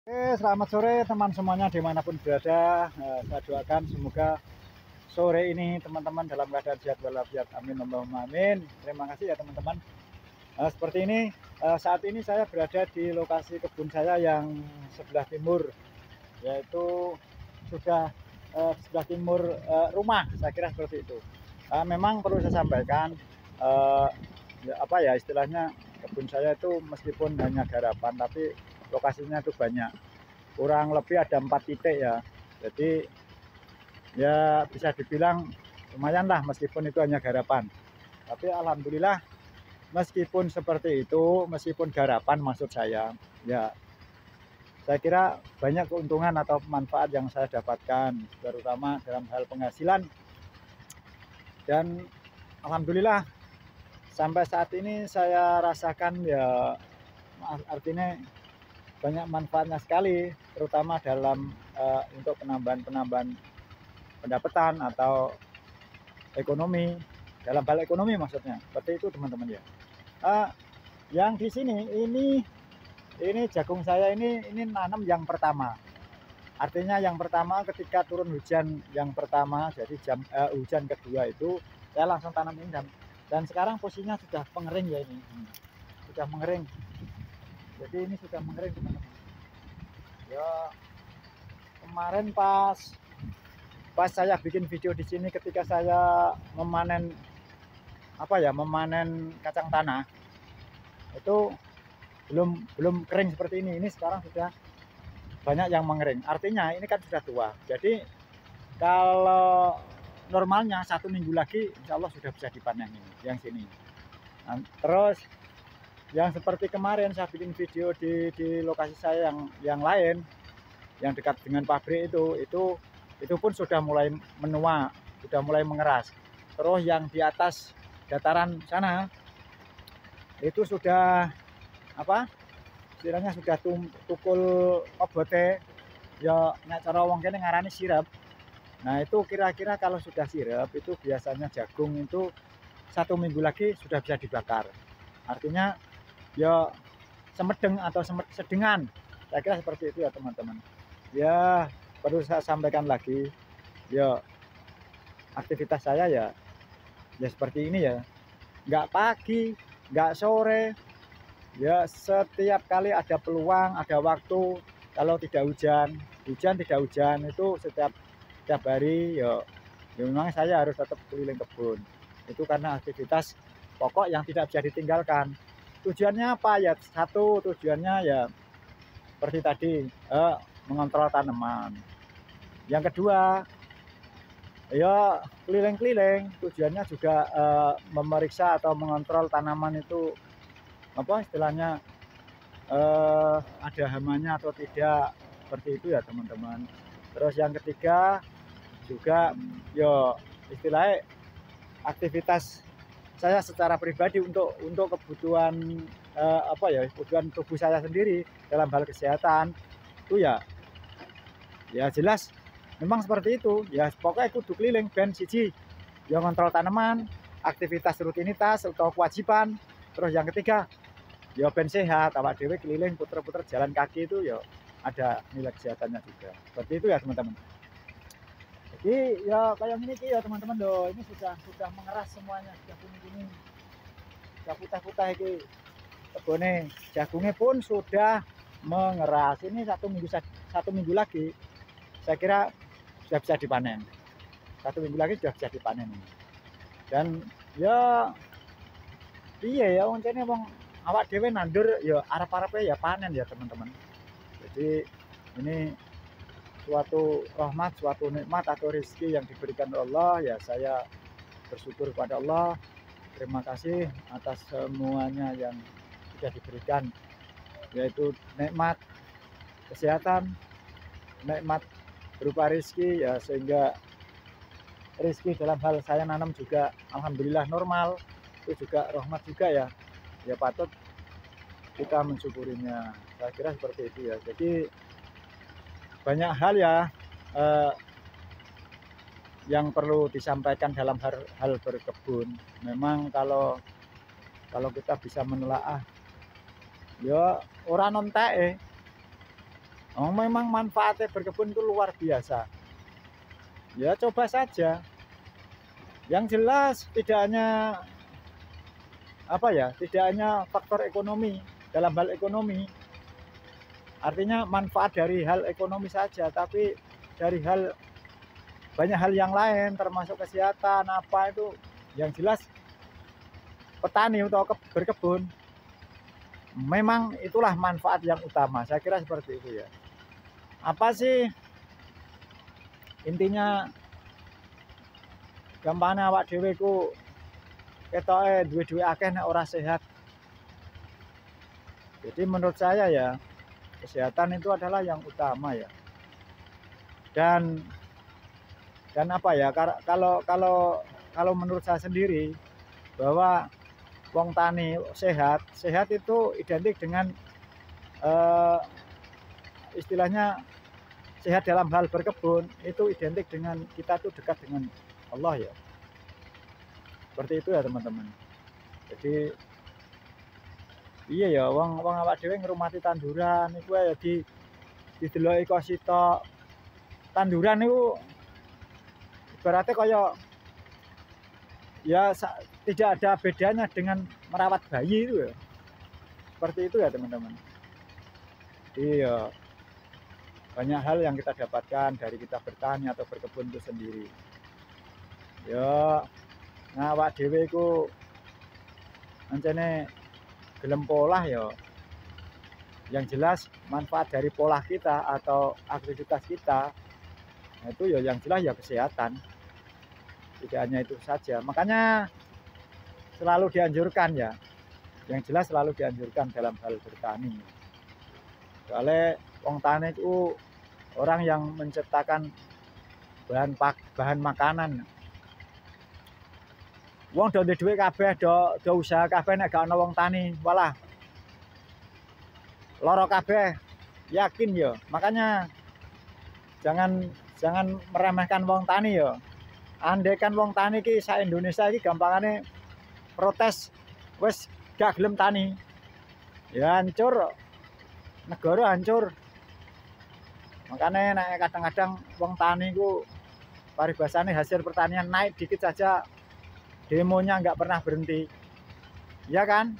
Selamat sore teman semuanya dimanapun berada. Saya doakan semoga sore ini teman-teman dalam keadaan sehat walafiat. Amin Allahumma amin. Terima kasih ya teman-teman. Seperti ini, saat ini saya berada di lokasi kebun saya yang sebelah timur, yaitu sudah sebelah timur rumah, saya kira seperti itu. Memang perlu saya sampaikan, apa ya istilahnya, kebun saya itu meskipun hanya garapan, tapi lokasinya itu banyak, kurang lebih ada 4 titik ya. Jadi ya bisa dibilang lumayan lah meskipun itu hanya garapan. Tapi alhamdulillah meskipun seperti itu, meskipun garapan maksud saya, ya saya kira banyak keuntungan atau manfaat yang saya dapatkan, terutama dalam hal penghasilan. Dan alhamdulillah sampai saat ini saya rasakan ya, artinya banyak manfaatnya sekali, terutama dalam untuk penambahan pendapatan atau ekonomi, dalam hal ekonomi maksudnya seperti itu teman-teman ya. Yang di sini ini jagung saya ini nanam yang pertama, artinya yang pertama ketika turun hujan yang pertama, jadi hujan kedua itu saya langsung tanam ini, dan sekarang posisinya sudah pengering ya, ini sudah mengering. Jadi ini sudah mengering teman-teman ya. Kemarin pas saya bikin video di sini ketika saya memanen memanen kacang tanah, itu belum kering seperti ini. Ini sekarang sudah banyak yang mengering, artinya ini kan sudah tua. Jadi kalau normalnya 1 minggu lagi insya Allah sudah bisa dipanen ini yang sini. Nah, terus yang seperti kemarin saya bikin video di lokasi saya yang lain, yang dekat dengan pabrik itu pun sudah mulai menua, sudah mulai mengeras. Terus yang di atas dataran sana itu sudah istilahnya sudah tukul obote ya, nek cara wong kene ngarani sirap. Nah itu kira-kira kalau sudah sirap itu biasanya jagung itu 1 minggu lagi sudah bisa dibakar, artinya ya semedeng atau sedengan, saya kira seperti itu ya teman-teman ya. Perlu saya sampaikan lagi ya, aktivitas saya ya seperti ini ya, nggak pagi nggak sore ya, setiap kali ada peluang, ada waktu. Kalau tidak hujan tidak hujan, itu setiap hari ya memang saya harus tetap keliling kebun. Itu karena aktivitas pokok yang tidak bisa ditinggalkan. Tujuannya apa ya? Satu, tujuannya ya seperti tadi, mengontrol tanaman. Yang kedua ya keliling-keliling, tujuannya juga memeriksa atau mengontrol tanaman itu apa istilahnya, ada hamanya atau tidak, seperti itu ya teman-teman. Terus yang ketiga juga ya istilahnya aktivitas saya secara pribadi untuk kebutuhan kebutuhan tubuh saya sendiri dalam hal kesehatan itu ya jelas memang seperti itu ya. Pokoknya kudu keliling ben siji ya, ngontrol tanaman, aktivitas rutinitas atau kewajiban. Terus yang ketiga ya ben sehat, awak dhewe keliling puter-puter jalan kaki itu ya ada nilai kesehatannya juga. Seperti itu ya teman-teman. Jadi ya kayak ini ya teman-teman loh, ini sudah mengeras semuanya, sudah kuning-kuning, sudah putih-putih ini kebunnya. Jagungnya pun sudah mengeras. Ini 1 minggu lagi saya kira sudah bisa dipanen. 1 minggu lagi sudah bisa dipanen ini. Dan ya iya ya, ini emang awak dhewe nandur ya arep-arepe ya panen ya teman-teman. Jadi ini suatu rahmat, suatu nikmat atau rezeki yang diberikan Allah ya. Saya bersyukur kepada Allah, terima kasih atas semuanya yang sudah diberikan, yaitu nikmat kesehatan, nikmat berupa rezeki ya, sehingga rezeki dalam hal saya nanam juga alhamdulillah normal, itu juga rahmat juga ya. Ya patut kita mensyukurinya, saya kira seperti itu ya. Jadi banyak hal ya yang perlu disampaikan dalam hal berkebun. Memang kalau kita bisa menelaah ya ora Oh, memang manfaatnya berkebun itu luar biasa. Ya coba saja. Yang jelas tidak hanya tidak hanya faktor ekonomi, dalam hal ekonomi. Artinya manfaat dari hal ekonomi saja, tapi dari banyak hal yang lain termasuk kesehatan apa itu, yang jelas petani atau berkebun memang itulah manfaat yang utama. Saya kira seperti itu ya. Apa sih intinya, gampangnya awak dhewe ku ketoke duwe akeh nek ora sehat. Jadi menurut saya ya, kesehatan itu adalah yang utama ya. Dan apa ya, kalau menurut saya sendiri bahwa wong tani sehat itu identik dengan istilahnya sehat dalam hal berkebun itu identik dengan kita tuh dekat dengan Allah ya. Seperti itu ya teman-teman. Jadi iya ya, wong awak dhewe ngrumati tanduran iku ya dideloki kok sitok. Tanduran niku ibaratnya kaya ya tidak ada bedanya dengan merawat bayi itu ya. Seperti itu ya teman-teman. Iya. Banyak hal yang kita dapatkan dari kita bertani atau berkebun itu sendiri. Ya, nah awak dhewe iku ancene gelem polah ya. Yang jelas manfaat dari pola kita atau aktivitas kita itu ya yang jelas ya kesehatan. Tidak hanya itu saja. Makanya selalu dianjurkan ya. Yang jelas selalu dianjurkan dalam hal bertani. Soalnya wong tani itu orang yang menciptakan bahan makanan. Wong do duwe kabeh, do usaha kabeh nek gak ana wong tani, walah lara kabeh. Yakin ya. Makanya jangan meremehkan wong tani ya. Andaikan wong tani ki sak Indonesia iki gampangane protes wis gak gelem tani. Ya hancur. Negara hancur. Makanya nek kadang-kadang wong tani ku paribasane hasil pertanian naik dikit saja demonya nggak pernah berhenti. Ya kan?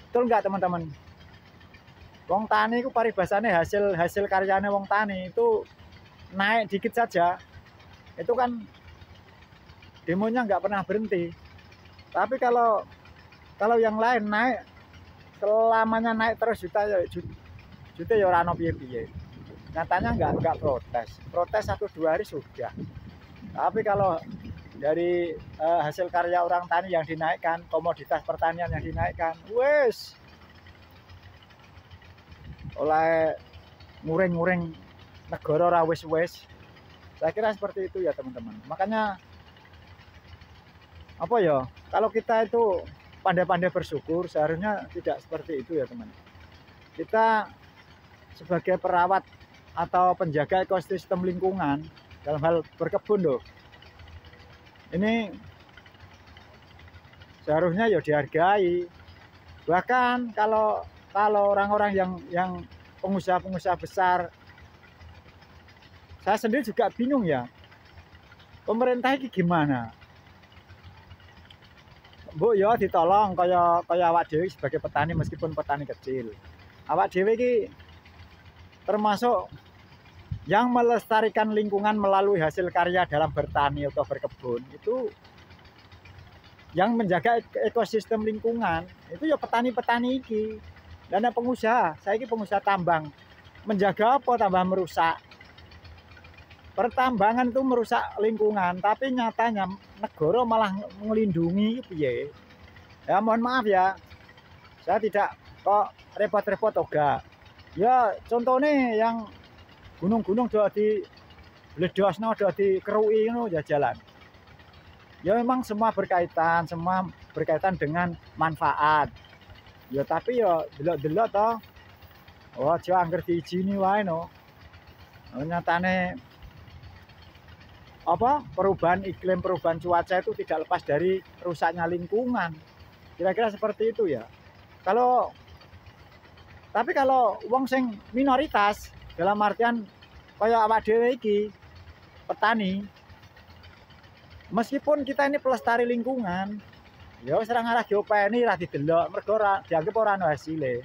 Betul nggak teman-teman? Wong tani ku paribasane hasil karyane wong tani itu naik dikit saja. Itu kan demonya nggak pernah berhenti. Tapi kalau yang lain naik selamanya naik terus juta ya ora ono piye-piye. Nyatanya nggak protes 1-2 hari sudah. Tapi kalau dari hasil karya orang tani yang dinaikkan, komoditas pertanian yang dinaikkan, wes oleh nguring negara ora wis. Saya kira seperti itu ya teman-teman. Makanya apa ya, kalau kita itu pandai-pandai bersyukur, seharusnya tidak seperti itu ya teman. Kita sebagai perawat atau penjaga ekosistem lingkungan dalam hal berkebun loh, ini seharusnya ya dihargai. Bahkan kalau orang-orang yang pengusaha besar, saya sendiri juga bingung ya, pemerintah ini gimana? Bu ya ditolong kaya awak dhewe sebagai petani, meskipun petani kecil. Awak dhewe iki termasuk yang melestarikan lingkungan melalui hasil karya dalam bertani atau berkebun. Itu yang menjaga ekosistem lingkungan itu ya petani-petani iki. Dan pengusaha, saya ini pengusaha tambang. Menjaga apa tambah merusak? Pertambangan itu merusak lingkungan, tapi nyatanya negara malah melindungi piye. Ya mohon maaf ya. Saya tidak kok repot-repot oga. Ya contohnya yang gunung-gunung do diledosno, do dikeruki ngono ya jalan. Ya memang semua berkaitan dengan manfaat. Ya tapi ya delok-delok to. Oh aja angger diijini wae no. Nyatane perubahan iklim, perubahan cuaca itu tidak lepas dari rusaknya lingkungan. Kira-kira seperti itu ya. Tapi kalau wong sing minoritas Dalam artian kaya awak dhewe iki petani, meskipun kita ini pelestari lingkungan, ya wis ora ngarah diopeni, ra didelok, mergo ora dianggep ora ono hasile.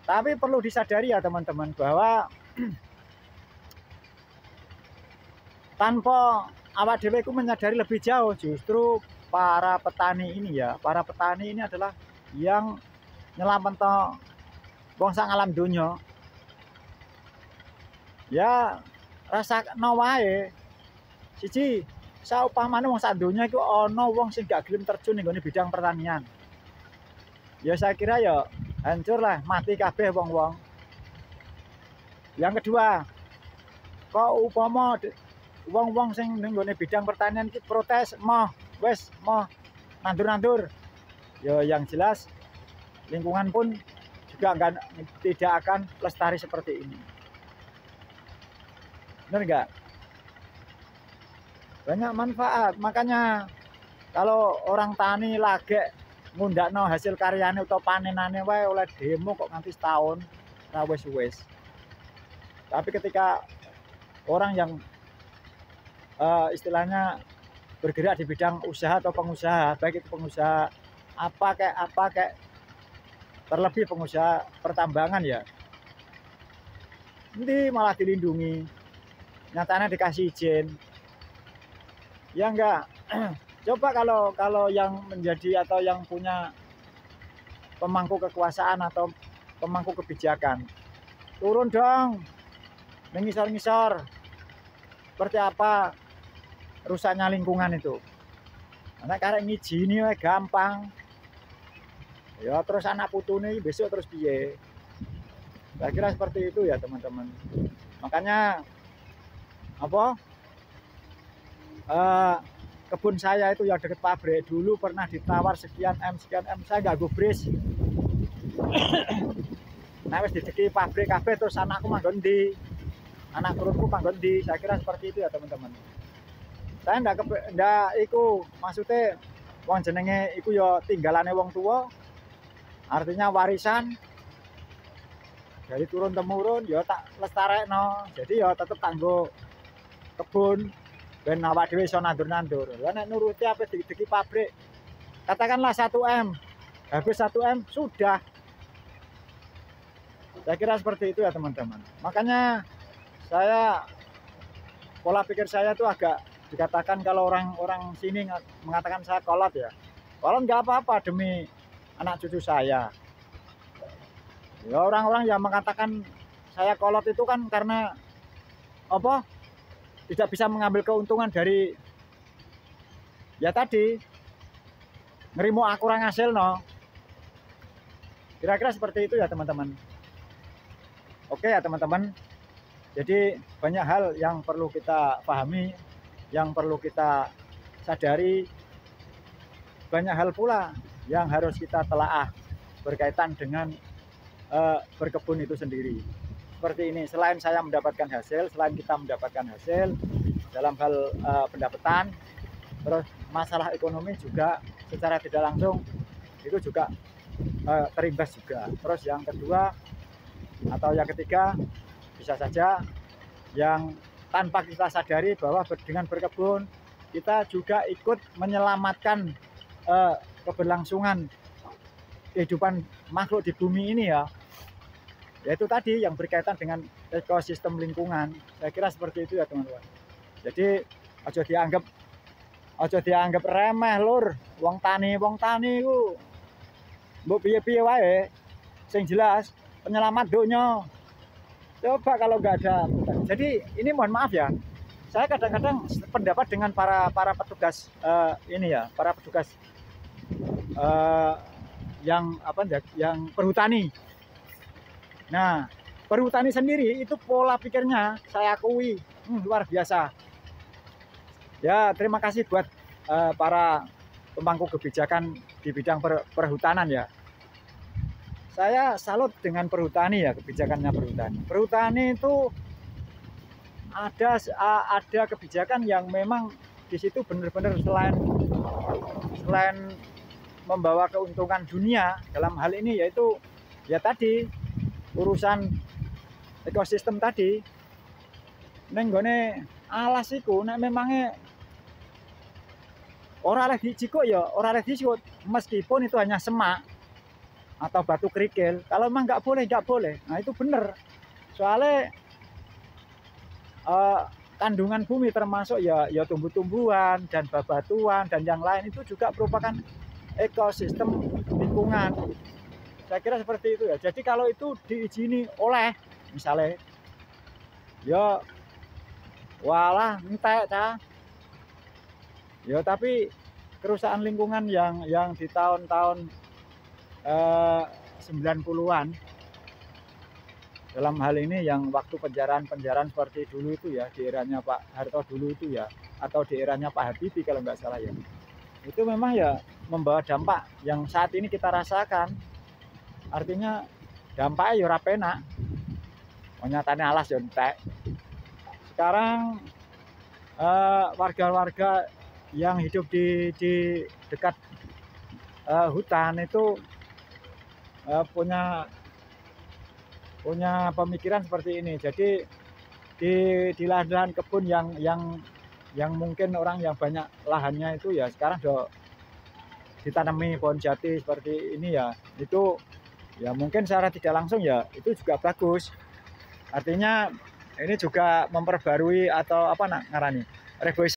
Tapi perlu disadari ya teman-teman bahwa tanpa awak dhewe iku menyadari lebih jauh, justru para petani ini ya, para petani ini adalah yang nyelametno wong sak alam donya. Ya rasakno wae. Siji, saupamane wong sak donya iku ana wong sing gak gelem terjun ning bidang pertanian. Ya saya kira ya hancur lah, mati kabeh wong-wong. Yang kedua, kok upama wong-wong sing ning bidang pertanian iki protes, moh nandur-nandur. Ya yang jelas lingkungan pun juga tidak akan lestari seperti ini. Benar enggak? Banyak manfaat, makanya kalau orang tani lagi ngundakno hasil karyane atau panenane wae oleh demo kok nganti setahun ra wis. Tapi ketika orang yang istilahnya bergerak di bidang usaha atau pengusaha, baik itu pengusaha apa kayak terlebih pengusaha pertambangan ya, nanti malah dilindungi, nyatanya dikasih izin. Ya enggak. Coba kalau yang menjadi atau yang punya pemangku kekuasaan atau pemangku kebijakan, turun dong, mengisor-ngisor seperti apa rusaknya lingkungan itu. Karena karek ngijini wae gampang. Ya terus anak putune besok terus piye? Saya kira seperti itu ya teman-teman. Makanya apa? Kebun saya itu yang deket pabrik dulu pernah ditawar sekian M, saya nggak gubris. Nah wis dideki pabrik kabeh terus anakku manggon ndi? Anak turunku manggon ndi? Saya kira seperti itu ya teman-teman. Saya ndak iku maksudnya wong jenenge iku ya tinggalane wong tua. Artinya warisan dari turun temurun ya tak lestarekno. Jadi ya tetep kanggo kebun ben awak dhewe iso nandur-nandur. Lah nek nuruti apa dideki pabrik katakanlah 1 M, habis 1 M sudah. Saya kira seperti itu ya teman-teman. Makanya saya pola pikir saya itu agak dikatakan kalau orang sini mengatakan saya kolot ya. Kolot nggak apa-apa demi anak cucu saya. Ya orang-orang yang mengatakan saya kolot itu kan karena apa? Tidak bisa mengambil keuntungan dari ya tadi ngerimu aku kurang hasil no. Kira-kira seperti itu ya teman-teman. Oke ya teman-teman. Jadi banyak hal yang perlu kita pahami, yang perlu kita sadari. Banyak hal pula yang harus kita telaah berkaitan dengan berkebun itu sendiri. Seperti ini, selain saya mendapatkan hasil, selain kita mendapatkan hasil dalam hal pendapatan, terus masalah ekonomi juga secara tidak langsung itu juga terimbas juga. Terus yang kedua atau yang ketiga bisa saja yang tanpa kita sadari bahwa dengan berkebun kita juga ikut menyelamatkan keberlangsungan kehidupan makhluk di bumi ini ya. Yaitu tadi yang berkaitan dengan ekosistem lingkungan. Saya kira seperti itu ya teman-teman. Jadi aja dianggap remeh lur. Wong tani ku mbok piye-piye wae. Sing jelas penyelamat donya. Coba kalau nggak ada. Jadi ini mohon maaf ya. Saya kadang-kadang pendapat dengan para petugas ini ya, para petugas yang perhutani. Nah, perhutani sendiri itu pola pikirnya saya akui luar biasa. Ya, terima kasih buat para pemangku kebijakan di bidang perhutanan ya. Saya salut dengan perhutani ya, kebijakannya perhutani. Perhutani itu ada kebijakan yang memang di situ benar-benar selain membawa keuntungan dunia dalam hal ini yaitu ya tadi urusan ekosistem tadi. Neng gone alas iku nek memangnya ora oleh dijikuk ya ora oleh dijikuk, meskipun itu hanya semak atau batu kerikil. Kalau memang nggak boleh, nggak boleh. Nah itu bener. Soalnya kandungan bumi termasuk ya tumbuh-tumbuhan dan bebatuan dan yang lain itu juga merupakan ekosistem lingkungan. Saya kira seperti itu ya. Jadi kalau itu diizini oleh misalnya ya walah entek cah. Ya tapi kerusakan lingkungan yang di tahun-tahun 90-an dalam hal ini yang waktu penjaraan seperti dulu itu ya, di eranya Pak Harto dulu itu ya, atau di eranya Pak Habibie kalau nggak salah ya, itu memang ya membawa dampak yang saat ini kita rasakan. Artinya dampaknya ya ora penak, nyatane alas ya entek. Sekarang warga-warga yang hidup di dekat hutan itu punya pemikiran seperti ini. Jadi di lahan-lahan kebun yang mungkin orang yang banyak lahannya itu ya sekarang sudah ditanami pohon jati seperti ini ya, itu ya mungkin secara tidak langsung ya itu juga bagus. Artinya ini juga memperbarui atau apa nak ngarani reboisasi